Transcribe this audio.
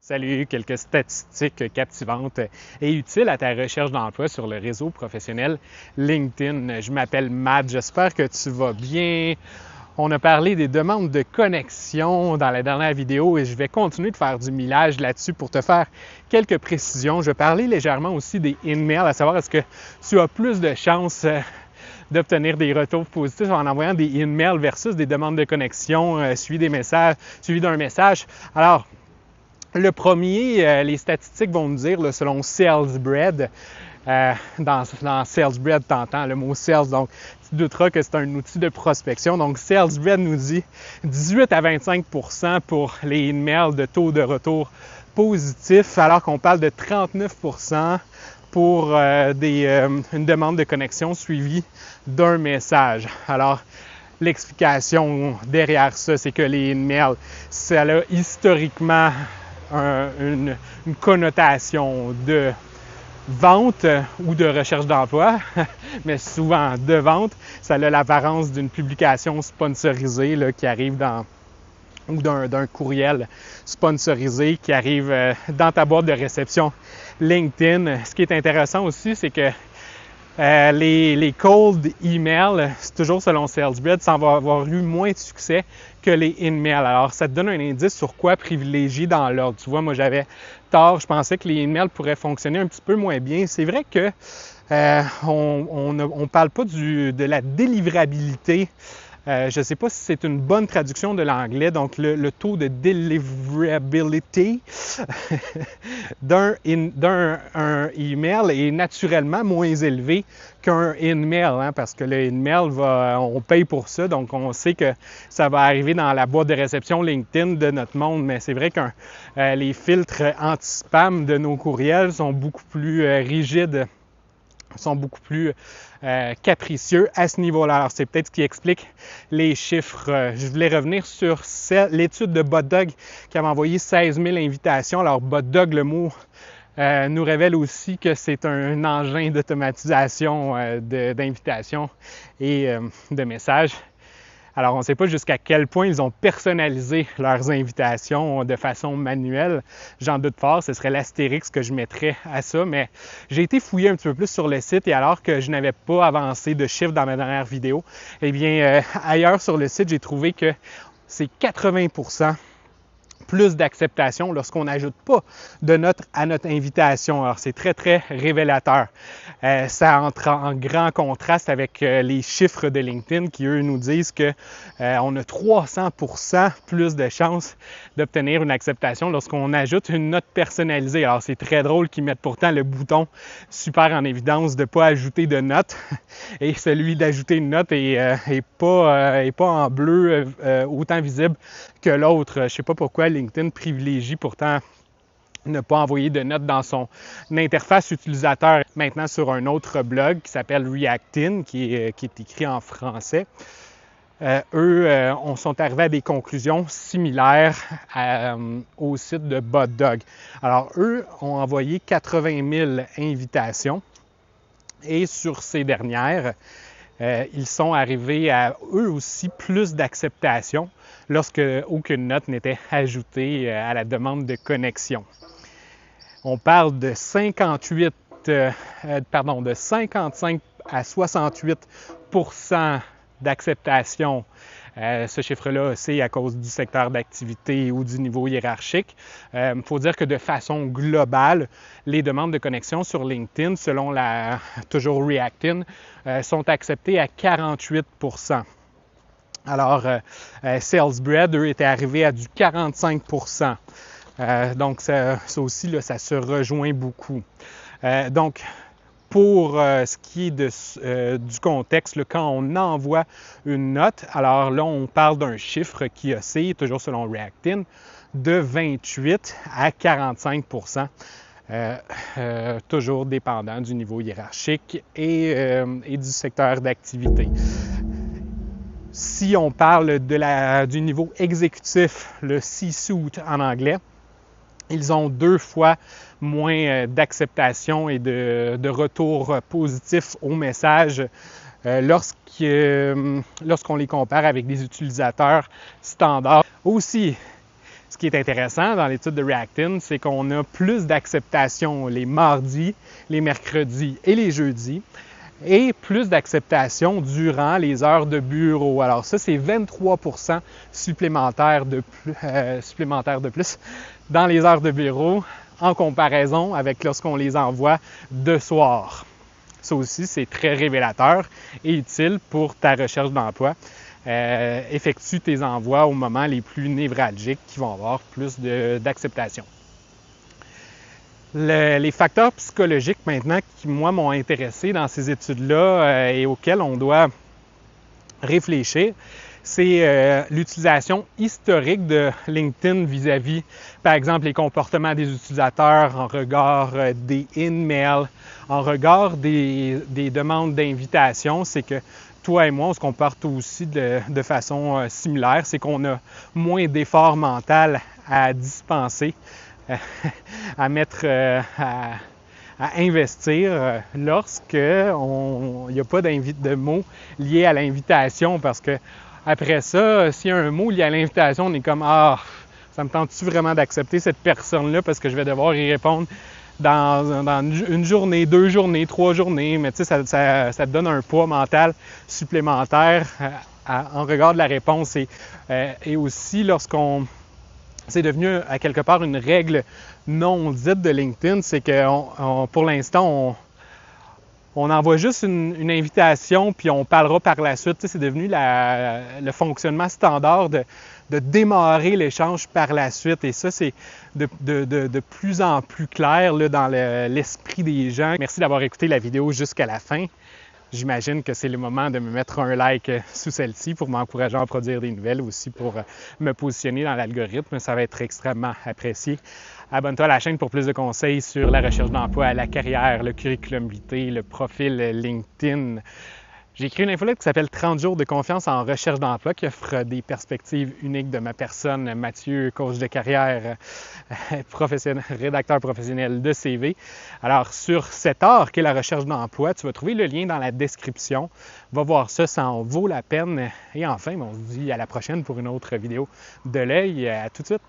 Salut, quelques statistiques captivantes et utiles à ta recherche d'emploi sur le réseau professionnel LinkedIn. Je m'appelle Matt, j'espère que tu vas bien. On a parlé des demandes de connexion dans la dernière vidéo et je vais continuer de faire du millage là-dessus pour te faire quelques précisions. Je vais parler légèrement aussi des emails, à savoir est-ce que tu as plus de chances d'obtenir des retours positifs en envoyant des emails versus des demandes de connexion suivies d'un message. Alors, le premier, les statistiques vont nous dire, là, selon SalesBread, dans SalesBread, tu entends le mot sales, donc tu douteras que c'est un outil de prospection. Donc, SalesBread nous dit 18 à 25 % pour les emails de taux de retour positif, alors qu'on parle de 39 % pour une demande de connexion suivie d'un message. Alors, l'explication derrière ça, c'est que les emails, ça a historiquement une connotation de vente ou de recherche d'emploi, mais souvent de vente. Ça a l'apparence d'une publication sponsorisée là, qui arrive ou d'un courriel sponsorisé qui arrive dans ta boîte de réception LinkedIn. Ce qui est intéressant aussi, c'est que les cold emails, c'est toujours selon SalesBread, ça va avoir eu moins de succès que les in-mails. Alors, ça te donne un indice sur quoi privilégier dans l'ordre. Tu vois, moi, j'avais tort. Je pensais que les in-mails pourraient fonctionner un petit peu moins bien. C'est vrai que on parle pas de la délivrabilité. Je ne sais pas si c'est une bonne traduction de l'anglais, donc le taux de deliverability d'un email est naturellement moins élevé qu'un in-mail, hein, parce que le in-mail, on paye pour ça, donc on sait que ça va arriver dans la boîte de réception LinkedIn de notre monde, mais c'est vrai que les filtres anti-spam de nos courriels sont beaucoup plus rigides, sont beaucoup plus capricieux à ce niveau-là. Alors, c'est peut-être ce qui explique les chiffres. Je voulais revenir sur l'étude de BotDog qui avait envoyé 16 000 invitations. Alors, BotDog, le mot nous révèle aussi que c'est un engin d'automatisation d'invitations et de messages. Alors, on ne sait pas jusqu'à quel point ils ont personnalisé leurs invitations de façon manuelle. J'en doute fort, ce serait l'astérix que je mettrais à ça, mais j'ai été fouiller un petit peu plus sur le site et alors que je n'avais pas avancé de chiffres dans ma dernière vidéo, eh bien, ailleurs sur le site, j'ai trouvé que c'est 80% plus d'acceptation lorsqu'on n'ajoute pas de notes à notre invitation. Alors, c'est très, très révélateur. Ça entre en grand contraste avec les chiffres de LinkedIn qui, eux, nous disent que on a 300% plus de chances d'obtenir une acceptation lorsqu'on ajoute une note personnalisée. Alors, c'est très drôle qu'ils mettent pourtant le bouton super en évidence de ne pas ajouter de notes et celui d'ajouter une note est pas en bleu autant visible que l'autre. Je ne sais pas pourquoi LinkedIn privilégie pourtant ne pas envoyer de notes dans son interface utilisateur. Maintenant sur un autre blog qui s'appelle Reactin, qui est écrit en français. Eux sont arrivés à des conclusions similaires au site de BotDog. Alors, eux ont envoyé 80 000 invitations et sur ces dernières, ils sont arrivés à, eux aussi, plus d'acceptation lorsque aucune note n'était ajoutée à la demande de connexion. On parle de 55 à 68% d'acceptation. Ce chiffre-là, c'est à cause du secteur d'activité ou du niveau hiérarchique. Il faut dire que de façon globale, les demandes de connexion sur LinkedIn, selon toujours Reactin, sont acceptées à 48%. Alors, SalesBread, eux, étaient arrivés à du 45%. Donc, ça aussi, là, ça se rejoint beaucoup. Donc, pour ce qui est du contexte, là, quand on envoie une note, alors là, on parle d'un chiffre qui oscille, toujours selon Reactin, de 28 à 45%. Toujours dépendant du niveau hiérarchique et du secteur d'activité. Si on parle du niveau exécutif, le C-suite en anglais, ils ont 2 fois moins d'acceptation et de retour positif au message lorsqu'on les compare avec des utilisateurs standards. Aussi, Ce qui est intéressant dans l'étude de Reactin, c'est qu'on a plus d'acceptation les mardis, les mercredis et les jeudis, et plus d'acceptation durant les heures de bureau. Alors ça, c'est 23% supplémentaires de plus dans les heures de bureau en comparaison avec lorsqu'on les envoie de soir. Ça aussi, c'est très révélateur et utile pour ta recherche d'emploi. Effectue tes envois au moment les plus névralgiques qui vont avoir plus d'acceptation. Les facteurs psychologiques maintenant qui, moi, m'ont intéressé dans ces études-là et auxquels on doit réfléchir, c'est l'utilisation historique de LinkedIn vis-à-vis, par exemple, les comportements des utilisateurs en regard des in-mails, en regard des demandes d'invitation. C'est que toi et moi, on se comporte aussi de façon similaire. C'est qu'on a moins d'efforts mentaux à dispenser, à mettre, à investir lorsqu'il n'y a pas de mots liés à l'invitation. Parce que après ça, s'il y a un mot lié à l'invitation, on est comme « Ah, ça me tente-tu vraiment d'accepter cette personne-là parce que je vais devoir y répondre dans une journée, 2 journées, 3 journées. » Mais tu sais, ça te donne un poids mental supplémentaire en regard de la réponse. Et aussi, c'est devenu à quelque part une règle non dite de LinkedIn, c'est que pour l'instant, on envoie juste une invitation puis on parlera par la suite. Tu sais, c'est devenu le fonctionnement standard de démarrer l'échange par la suite. Et ça, c'est de plus en plus clair là, dans l'esprit des gens. Merci d'avoir écouté la vidéo jusqu'à la fin. J'imagine que c'est le moment de me mettre un like sous celle-ci pour m'encourager à en produire des nouvelles, aussi pour me positionner dans l'algorithme. Ça va être extrêmement apprécié. Abonne-toi à la chaîne pour plus de conseils sur la recherche d'emploi, la carrière, le curriculum vitae, le profil LinkedIn. J'ai écrit une infolette qui s'appelle « 30 jours de confiance en recherche d'emploi » qui offre des perspectives uniques de ma personne, Mathieu, coach de carrière, rédacteur professionnel de CV. Alors, sur cet art qu'est la recherche d'emploi, tu vas trouver le lien dans la description. Va voir ça, ça en vaut la peine. Et enfin, on se dit à la prochaine pour une autre vidéo de l'œil. À tout de suite!